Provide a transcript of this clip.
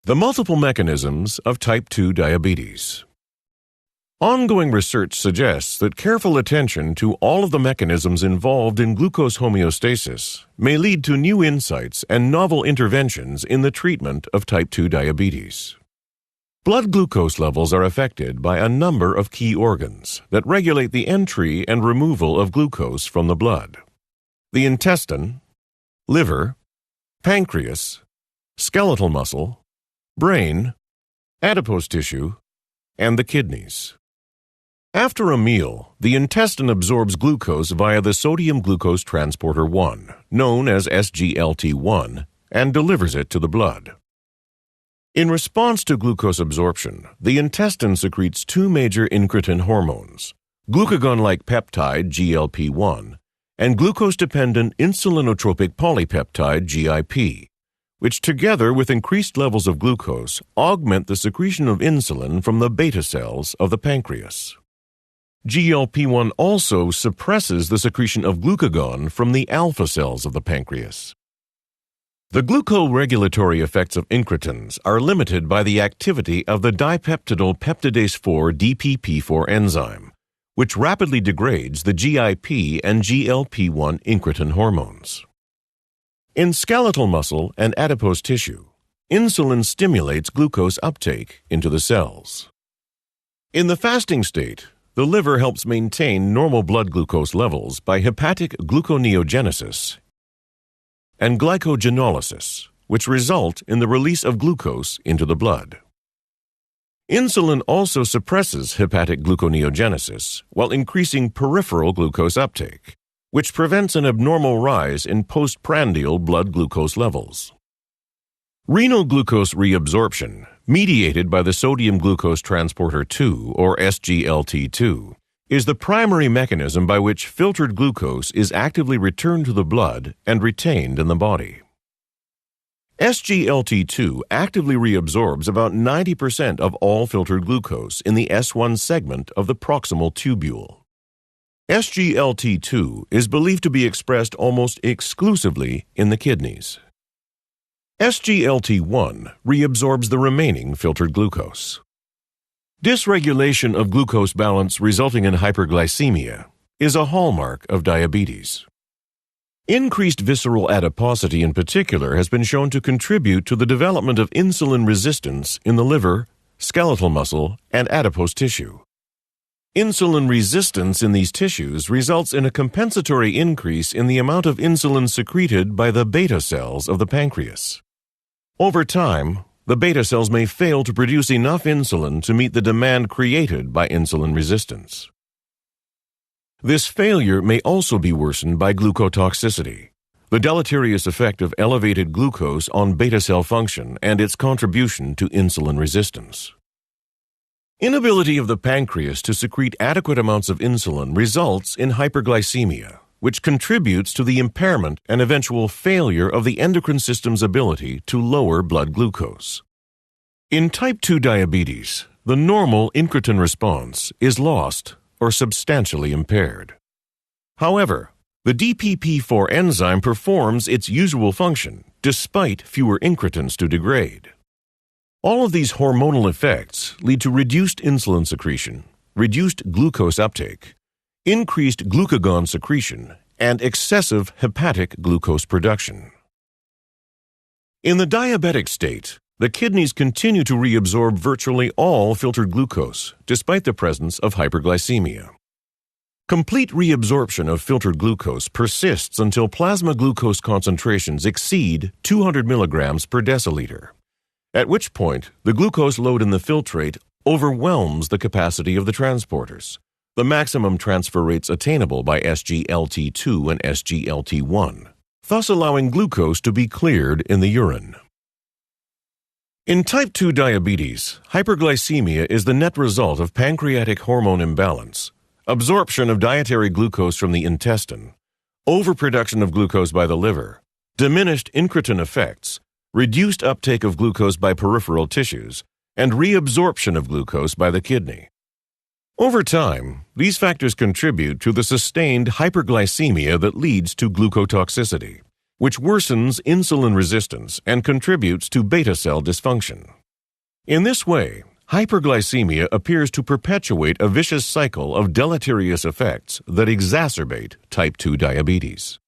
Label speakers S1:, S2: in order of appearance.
S1: The multiple mechanisms of type 2 diabetes. Ongoing research suggests that careful attention to all of the mechanisms involved in glucose homeostasis may lead to new insights and novel interventions in the treatment of type 2 diabetes. Blood glucose levels are affected by a number of key organs that regulate the entry and removal of glucose from the blood: the intestine, liver, pancreas, skeletal muscle, brain, adipose tissue, and the kidneys. After a meal, the intestine absorbs glucose via the sodium glucose transporter 1, known as SGLT1, and delivers it to the blood. In response to glucose absorption, the intestine secretes two major incretin hormones: glucagon-like peptide GLP-1 and glucose-dependent insulinotropic polypeptide GIP, which together with increased levels of glucose augment the secretion of insulin from the beta cells of the pancreas. GLP-1 also suppresses the secretion of glucagon from the alpha cells of the pancreas. The glucoregulatory effects of incretins are limited by the activity of the dipeptidyl peptidase 4 DPP4 enzyme, which rapidly degrades the GIP and GLP-1 incretin hormones. In skeletal muscle and adipose tissue, insulin stimulates glucose uptake into the cells. In the fasting state, the liver helps maintain normal blood glucose levels by hepatic gluconeogenesis and glycogenolysis, which result in the release of glucose into the blood. Insulin also suppresses hepatic gluconeogenesis while increasing peripheral glucose uptake, which prevents an abnormal rise in postprandial blood glucose levels. Renal glucose reabsorption, mediated by the sodium glucose transporter 2, or SGLT2, is the primary mechanism by which filtered glucose is actively returned to the blood and retained in the body. SGLT2 actively reabsorbs about 90% of all filtered glucose in the S1 segment of the proximal tubule. SGLT2 is believed to be expressed almost exclusively in the kidneys. SGLT1 reabsorbs the remaining filtered glucose. Dysregulation of glucose balance resulting in hyperglycemia is a hallmark of diabetes. Increased visceral adiposity in particular has been shown to contribute to the development of insulin resistance in the liver, skeletal muscle, and adipose tissue. Insulin resistance in these tissues results in a compensatory increase in the amount of insulin secreted by the beta cells of the pancreas. Over time, the beta cells may fail to produce enough insulin to meet the demand created by insulin resistance. This failure may also be worsened by glucotoxicity, the deleterious effect of elevated glucose on beta cell function and its contribution to insulin resistance. Inability of the pancreas to secrete adequate amounts of insulin results in hyperglycemia, which contributes to the impairment and eventual failure of the endocrine system's ability to lower blood glucose. In type 2 diabetes, the normal incretin response is lost or substantially impaired. However, the DPP4 enzyme performs its usual function despite fewer incretins to degrade. All of these hormonal effects lead to reduced insulin secretion, reduced glucose uptake, increased glucagon secretion, and excessive hepatic glucose production. In the diabetic state, the kidneys continue to reabsorb virtually all filtered glucose, despite the presence of hyperglycemia. Complete reabsorption of filtered glucose persists until plasma glucose concentrations exceed 200 milligrams per deciliter, at which point the glucose load in the filtrate overwhelms the capacity of the transporters, the maximum transfer rates attainable by SGLT2 and SGLT1, thus allowing glucose to be cleared in the urine. In type 2 diabetes, hyperglycemia is the net result of pancreatic hormone imbalance, absorption of dietary glucose from the intestine, overproduction of glucose by the liver, diminished incretin effects, reduced uptake of glucose by peripheral tissues, and reabsorption of glucose by the kidney. Over time, these factors contribute to the sustained hyperglycemia that leads to glucotoxicity, which worsens insulin resistance and contributes to beta cell dysfunction. In this way, hyperglycemia appears to perpetuate a vicious cycle of deleterious effects that exacerbate type 2 diabetes.